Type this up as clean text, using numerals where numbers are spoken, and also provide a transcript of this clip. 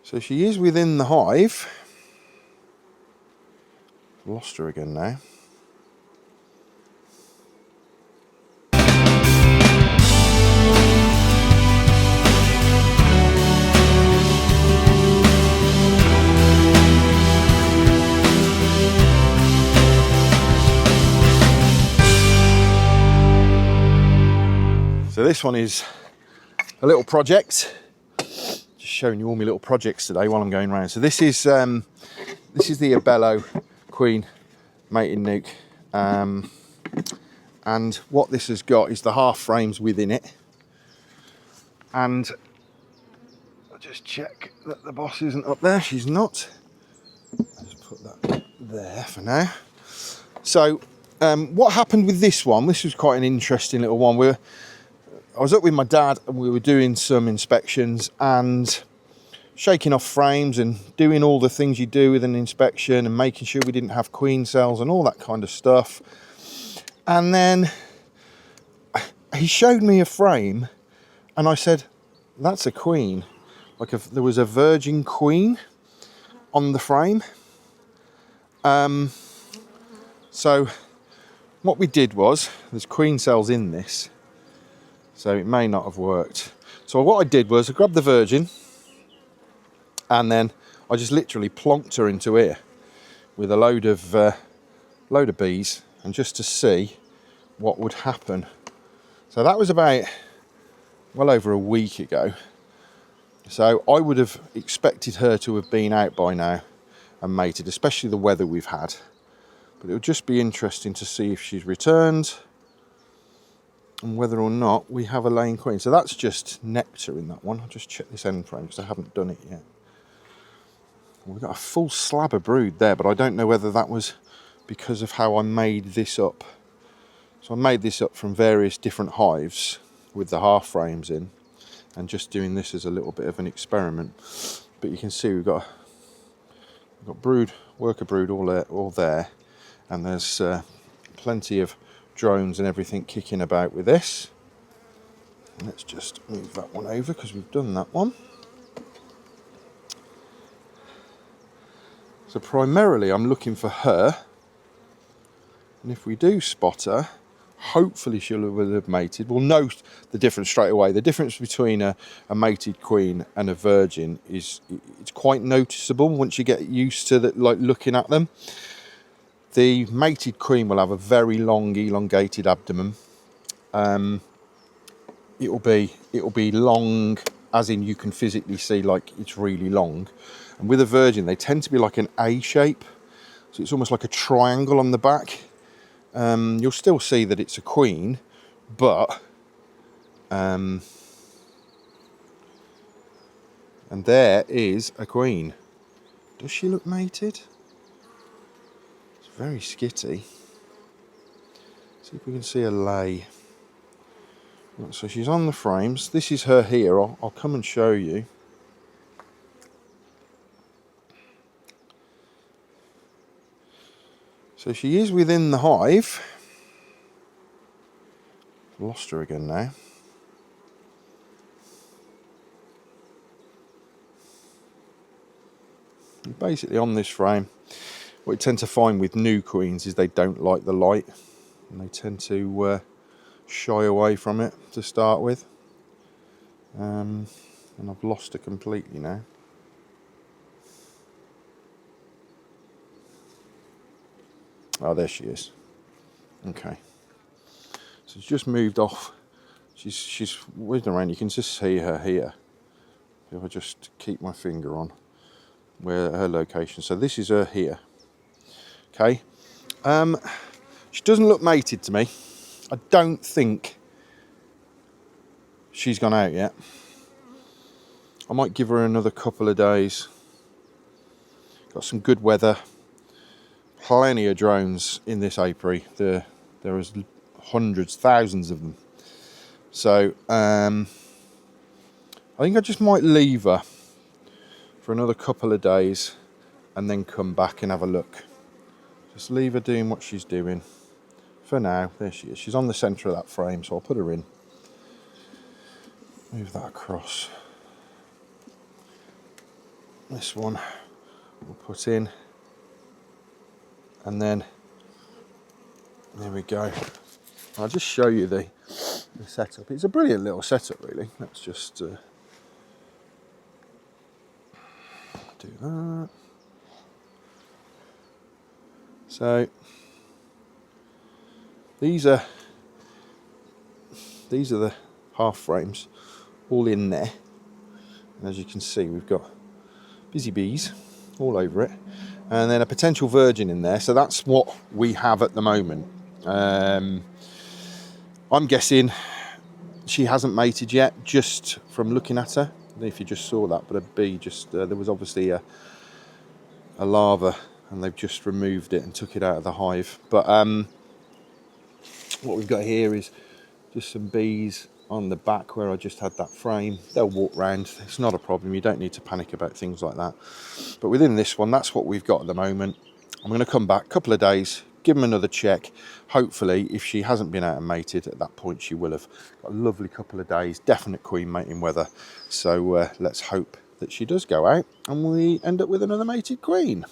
So she is within the hive. Lost her again now. So this one is a little project. Just showing you all my little projects today while I'm going around. So this is the Abelo queen mating nuke, and what this has got is the half frames within it. And I'll just check that the boss isn't up there. She's not. I'll just put that there for now. So what happened with this one? This was quite an interesting little one. I was up with my dad and we were doing some inspections and shaking off frames and doing all the things you do with an inspection and making sure we didn't have queen cells and all that kind of stuff. And then he showed me a frame and I said, that's a queen. There was a virgin queen on the frame. So what we did was, there's queen cells in this, so it may not have worked. So what I did was I grabbed the virgin and then I just literally plonked her into here with a load of bees, and just to see what would happen. So that was about well over a week ago. So I would have expected her to have been out by now and mated, especially the weather we've had. But it would just be interesting to see if she's returned and whether or not we have a laying queen. So that's just nectar in that one. I'll just check this end frame because I haven't done it yet. We've got a full slab of brood there, but I don't know whether that was because of how I made this up. So I made this up from various different hives with the half frames in, and just doing this as a little bit of an experiment. But you can see we've got brood, worker brood all there, and there's plenty of drones and everything kicking about with this. And let's just move that one over because we've done that one. So primarily I'm looking for her, and if we do spot her, hopefully she'll have mated. We'll know the difference straight away. The difference between a mated queen and a virgin it's quite noticeable once you get used to looking at them. The mated queen will have a very long, elongated abdomen. It'll be long, as in you can physically see like it's really long. And with a virgin, they tend to be like an A shape, so it's almost like a triangle on the back. You'll still see that it's a queen, but and there is a queen. Does she look mated? Very skitty. See if we can see a lay. So she's on the frames. This is her here. I'll come and show you. So she is within the hive. Lost her again now. Basically on this frame, what you tend to find with new queens is they don't like the light, and they tend to shy away from it to start with. And I've lost her completely now. Oh, there she is. Okay. So she's just moved off. She's whizzing around. You can just see her here. If I just keep my finger on where her location. So this is her here. Okay. She doesn't look mated to me. I don't think she's gone out yet. I might give her another couple of days. Got some good weather. Plenty of drones in this apiary. There is hundreds, thousands of them. So I think I just might leave her for another couple of days and then come back and have a look. Just leave her doing what she's doing for now. There she is. She's on the centre of that frame, so I'll put her in. Move that across. This one we'll put in, and then there we go. I'll just show you the setup. It's a brilliant little setup, really. Let's just do that. So these are the half frames all in there, and as you can see, we've got busy bees all over it, and then a potential virgin in there. So that's what we have at the moment. I'm guessing she hasn't mated yet, just from looking at her. I don't know if you just saw that, but a bee just there was obviously a larva, and they've just removed it and took it out of the hive. But what we've got here is just some bees on the back where I just had that frame. They'll walk round, it's not a problem. You don't need to panic about things like that. But within this one, that's what we've got at the moment. I'm going to come back a couple of days, give them another check. Hopefully, if she hasn't been out and mated at that point, she will have. Got a lovely couple of days, definite queen mating weather. So let's hope that she does go out and we end up with another mated queen.